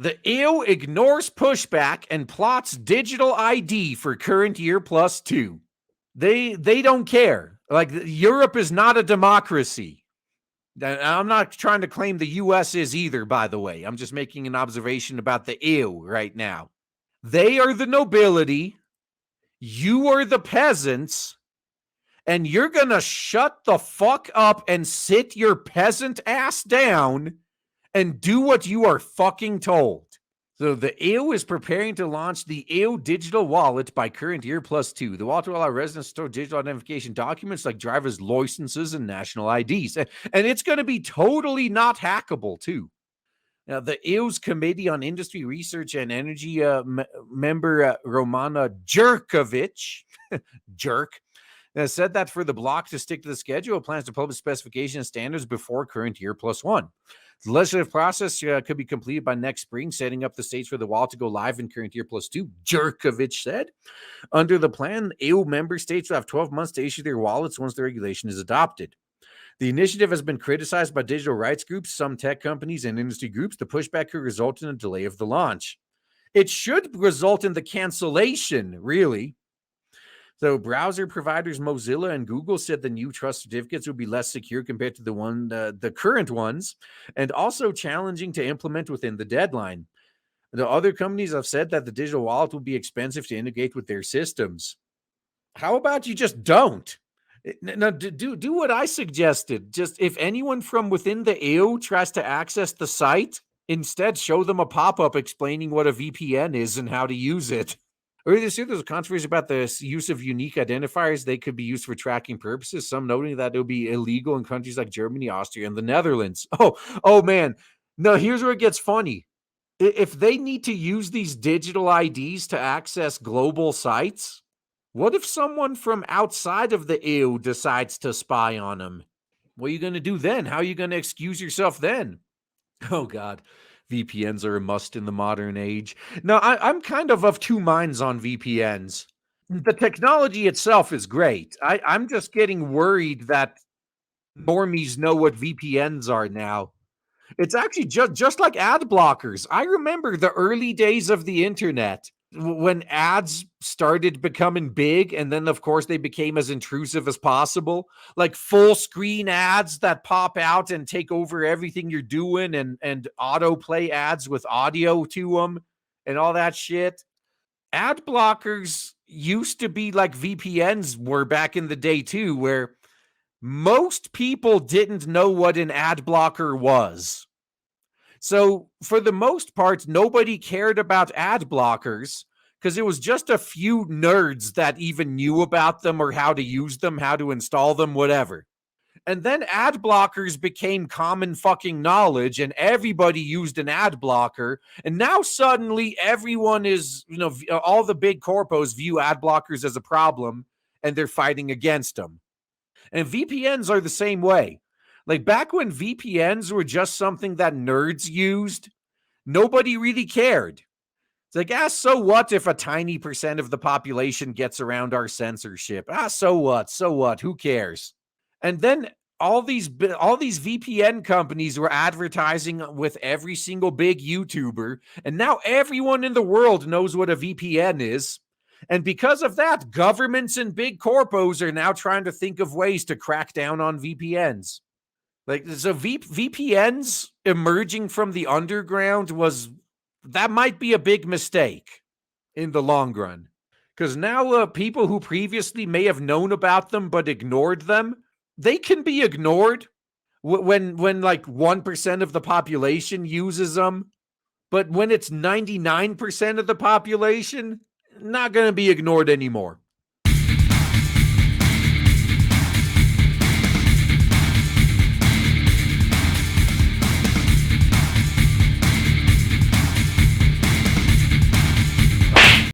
The EU ignores pushback and plots digital ID for current year +2. They don't care. Like, Europe is not a democracy. I'm not trying to claim the US is either, by the way. I'm just making an observation about the EU right now. They are the nobility. You are the peasants. And you're going to shut the fuck up and sit your peasant ass down and do what you are fucking told. So the EU is preparing to launch the EU digital wallet by current year +2. The wallet will allow residents to store digital identification documents like driver's licenses and national IDs. And it's going to be totally not hackable, too. Now, the EU's Committee on Industry, Research, and Energy member Romana Jerkovic, said that for the bloc to stick to the schedule, it plans to publish specifications and standards before current year +1. The legislative process could be completed by next spring, setting up the stage for the wallet to go live in current year +2, Jerkovic said. Under the plan, EU member states will have 12 months to issue their wallets once the regulation is adopted. The initiative has been criticized by digital rights groups, some tech companies, and industry groups. The pushback could result in a delay of the launch. It should result in the cancellation, really. So browser providers Mozilla and Google said the new trust certificates would be less secure compared to the current ones, and also challenging to implement within the deadline. The other companies have said that the digital wallet will be expensive to integrate with their systems. How about you just don't? Now, do what I suggested. Just if anyone from within the EU tries to access the site, instead show them a pop-up explaining what a VPN is and how to use it. Earlier this year, there was a controversy about the use of unique identifiers. They could be used for tracking purposes, some noting that it would be illegal in countries like Germany, Austria, and the Netherlands. Oh man. No, here's where it gets funny. If they need to use these digital IDs to access global sites, what if someone from outside of the EU decides to spy on them? What are you going to do then? How are you going to excuse yourself then? Oh, God. VPNs are a must in the modern age. Now, I'm kind of two minds on VPNs. The technology itself is great. I'm just getting worried that normies know what VPNs are now. It's actually just like ad blockers. I remember the early days of the internet when ads started becoming big, and then, of course, they became as intrusive as possible, like full screen ads that pop out and take over everything you're doing, and autoplay ads with audio to them and all that shit. Ad blockers used to be like VPNs were back in the day too, where most people didn't know what an ad blocker was. So for the most part, nobody cared about ad blockers because it was just a few nerds that even knew about them or how to use them, how to install them, whatever. And then ad blockers became common fucking knowledge and everybody used an ad blocker. And now suddenly everyone is, all the big corpos view ad blockers as a problem and they're fighting against them. And VPNs are the same way. Like back when VPNs were just something that nerds used, nobody really cared. It's like, so what if a tiny percent of the population gets around our censorship? So what? So what? Who cares? And then all these VPN companies were advertising with every single big YouTuber, and now everyone in the world knows what a VPN is. And because of that, governments and big corpos are now trying to think of ways to crack down on VPNs. Like, so VPNs emerging from the underground that might be a big mistake in the long run. Because now people who previously may have known about them but ignored them, they can be ignored when like 1% of the population uses them. But when it's 99% of the population, not going to be ignored anymore.